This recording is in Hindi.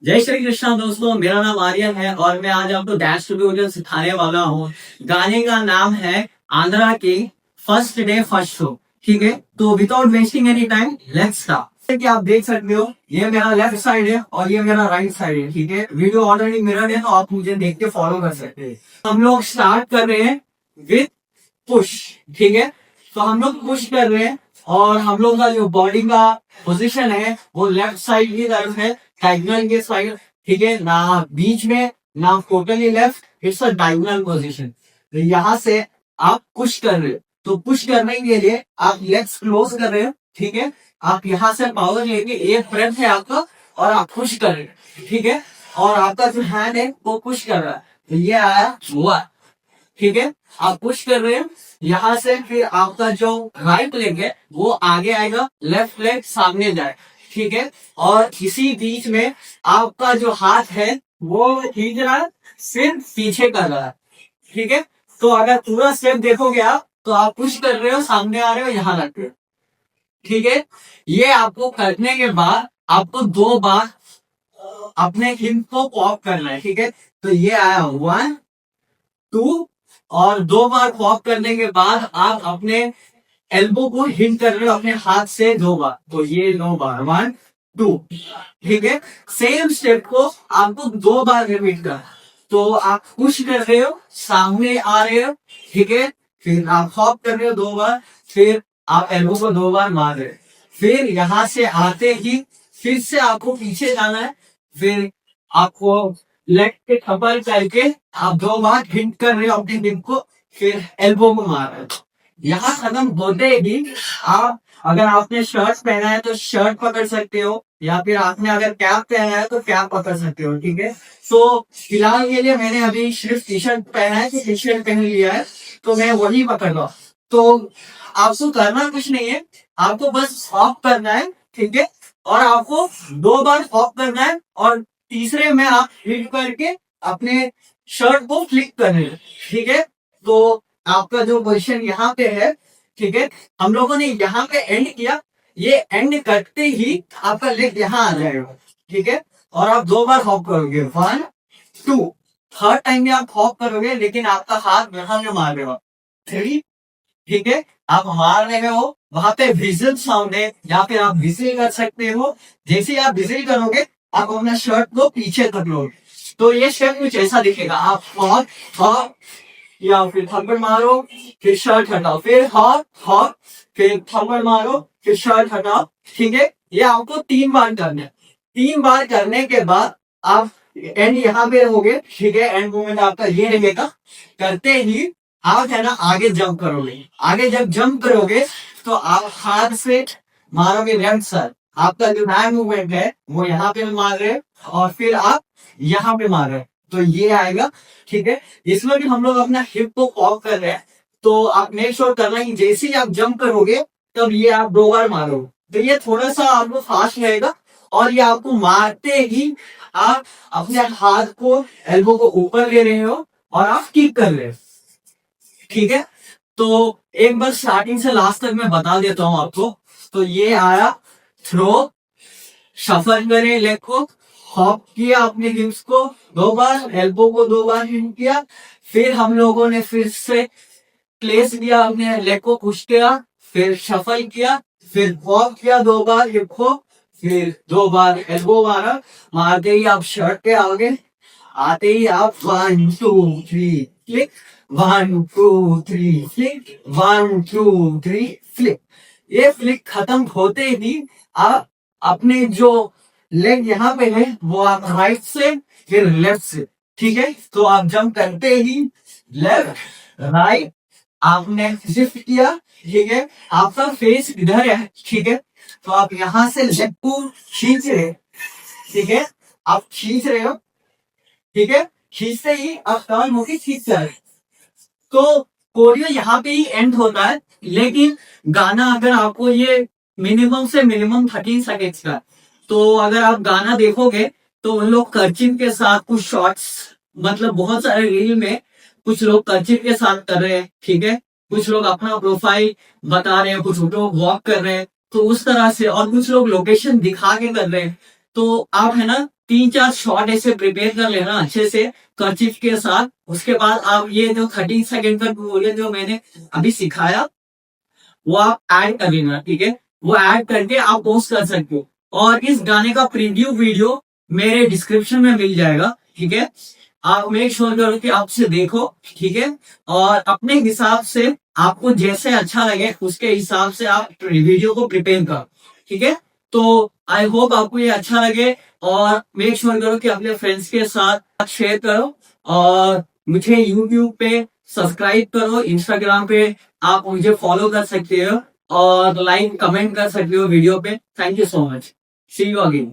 जय श्री कृष्णा दोस्तों, मेरा नाम आर्यन है और मैं आज आपको डैश ट्यूटोरियल सिखाने वाला हूँ। गाने का नाम है आंध्रा की फर्स्ट डे फर्स्ट शो। ठीक है, तो without wasting any time let's start. कि आप देख सकते हो, ये मेरा लेफ्ट साइड है और ये मेरा राइट साइड है। ठीक है, वीडियो ऑलरेडी मिरर है तो आप मुझे देख के फॉलो कर सकते हैं। हम लोग स्टार्ट कर रहे हैं विथ पुश। ठीक है, तो हम लोग पुश कर रहे हैं और हम लोग का जो बॉडी का पोजीशन है वो लेफ्ट साइड की तरफ है, डायगोनल के साइड। ठीक है, ना बीच में ना totally left, it's a diagonal position. तो यहाँ से आप पुश कर रहे हो, तो पुश करने के लिए आप लेग्स क्लोज कर रहे हो। ठीक है, आप यहाँ से पावर लेके एक ब्रेथ है आपका और आप पुश कर रहे हो। ठीक है, और आपका जो हैंड है वो पुश कर रहा है, तो ये आया हुआ। ठीक है, आप पुश कर रहे हैं यहाँ से, फिर आपका जो राइट लेग है वो आगे आएगा, लेफ्ट लेग सामने जाए। ठीक है, और इसी बीच में आपका जो हाथ है वो खींच रहा है, सिर्फ पीछे कर रहा है। ठीक है, तो अगर पूरा स्टेप देखोगे आप तो आप पुश कर रहे हो, सामने आ रहे हो, यहाँ रख रहे हो। ठीक है, ये आपको करने के बाद आपको 2 बार अपने हिप को पॉप करना है। ठीक है, तो ये आया 1 2, और 2 बार पॉप करने के बाद आप अपने एल्बो को हिट कर रहे हो अपने हाथ से 2 बार, तो ये 9 बार 1 2। ठीक है, सेम स्टेप को आपको 2 बार रिपीट करना। तो आप पुश कर रहे हो, सामने आ रहे हो। ठीक है, फिर आप हॉप कर रहे हो 2 बार, फिर आप एल्बो को 2 बार मार रहे हो, फिर यहां से आते ही फिर से आपको पीछे जाना है, फिर आपको लेग के थप्पड़ करके आप 2 बार हिट कर रहे हो अपने हिप को, फिर एल्बो में मार रहे हो। यहाँ खत्म होते ही आप, अगर आपने शर्ट पहना है तो शर्ट पकड़ सकते हो, या फिर आपने अगर कैप पहना है तो कैप पकड़ सकते हो। ठीक है, तो फिलहाल के लिए मैंने अभी सिर्फ टी शर्ट पहना है, टी शर्ट पहन लिया है, तो मैं वही पकड़ रहा हूँ। तो आपको करना कुछ नहीं है, आपको बस हॉप करना है। ठीक है, और आपको 2 बार हॉप करना है और तीसरे में आप हिट करके अपने शर्ट को फ्लिक करना है। ठीक है, तो आपका जो पोजीशन यहाँ पे है, ठीक है, हम लोगों ने यहाँ पे एंड किया, ये एंड करते ही आपका लेग यहाँ आ जाएगा। ठीक है, और आप 2 बार हॉप करोगे 1 2, थर्ड टाइम में आप हॉप करोगे लेकिन आपका हाथ यहाँ में मार रहे हो 3। ठीक है, आप मार रहे हो, वहां पे विजिल साउंड है, या फिर आप विजिल कर सकते हो। जैसे ही आप विजिल करोगे आप अपना शर्ट को पीछे कर लोगे, तो ये शर्ट कुछ ऐसा दिखेगा। आप हॉप हॉप, या फिर थप्पड़ मारो, फिर शर्ट हटाओ, फिर हॉप हॉप, फिर थप्पड़ मारो, फिर शर्ट हटाओ। ठीक है, ये आपको 3 बार करना है। 3 बार करने के बाद आप एंड यहाँ पे रहोगे। ठीक है, एंड मोमेंट आपका ये रहेगा। करते ही आप है ना आगे जंप करोगे। आगे जब जंप करोगे तो आप हाथ से मारोगे लेफ्ट साइड, आपका जो हैंड मूवमेंट है वो यहाँ पे मार रहे हैं और फिर आप यहाँ पे मार रहे हैं, तो ये आएगा। ठीक है, इसमें भी हम लोग अपना हिप को पॉप कर रहे हैं, तो आप मेक श्योर करना कि जैसे ही आप जंप करोगे तब ये आप 2 बार मारोगे, तो ये थोड़ा सा आपको फास्ट रहेगा। और ये आपको मारते ही आप अपने हाथ को, एल्बो को ऊपर ले रहे हो और आप किक कर रहे हो। ठीक है, तो एक बार स्टार्टिंग से लास्ट तक मैं बता देता हूँ आपको। तो ये आया थ्रो, शफल करे लेग को, हॉप किया अपने हिप्स को 2 बार, एल्बो को 2 बार हिट किया, फिर हम लोगों ने फिर से प्लेस दिया, अपने लेग को पुश किया, फिर शफल किया, फिर हॉप किया 2 बार हिप को, फिर 2 बार एल्बो मारा। मारते ही आप शर्ट के आगे आते ही आप 1 2 3 फ्लिक, 1 2 3 फ्लिक, 1 2 3 फ्लिक। ये फ्लिक खत्म होते ही आप अपने जो लेग यहाँ पे है वो आप राइट से फिर लेफ्ट से। ठीक है, तो आप जंप करते ही लेफ्ट राइट आपने शिफ्ट किया। ठीक है, आपका फेस इधर है। ठीक है, तो आप यहाँ से लेग को खींच रहे। ठीक है, आप खींच रहे हो। ठीक है, खींचते ही आप टर्न होके खींच जा रहे, तो कोरियो यहाँ पे ही एंड होता है। लेकिन गाना अगर आपको ये मिनिमम से मिनिमम 13 सेकेंड्स का, तो अगर आप गाना देखोगे तो उन लोग कर्चिन के साथ कुछ शॉर्ट्स, मतलब बहुत सारे रील में कुछ लोग कर्चिन के साथ कर रहे हैं। ठीक है, कुछ लोग अपना प्रोफाइल बता रहे हैं, कुछ लोग वॉक कर रहे हैं, तो उस तरह से, और कुछ लोग लोकेशन दिखा के कर रहे हैं। तो आप है ना 3-4 शॉट ऐसे प्रिपेयर कर लेना अच्छे से कर्चिफ के साथ। उसके बाद आप ये जो 30 सेकेंड का ट्यूटोरियल जो मैंने अभी सिखाया वो आप ऐड कर लेना, ठीक है। वो ऐड करके आप पोस्ट कर सकते हो और इस गाने का प्रीव्यू वीडियो मेरे डिस्क्रिप्शन में मिल जाएगा, ठीक है। आप मेक श्योर करो कि आप उसे देखो, ठीक है, और अपने हिसाब से आपको जैसे अच्छा लगे उसके हिसाब से आप वीडियो को प्रिपेयर करो, ठीक है। तो आई होप आपको ये अच्छा लगे और मेक श्योर करो कि अपने फ्रेंड्स के साथ शेयर करो और मुझे यूट्यूब पे सब्सक्राइब करो, इंस्टाग्राम पे आप मुझे फॉलो कर सकते हो और लाइक कमेंट कर सकते हो वीडियो पे। Thank you so much, see you again.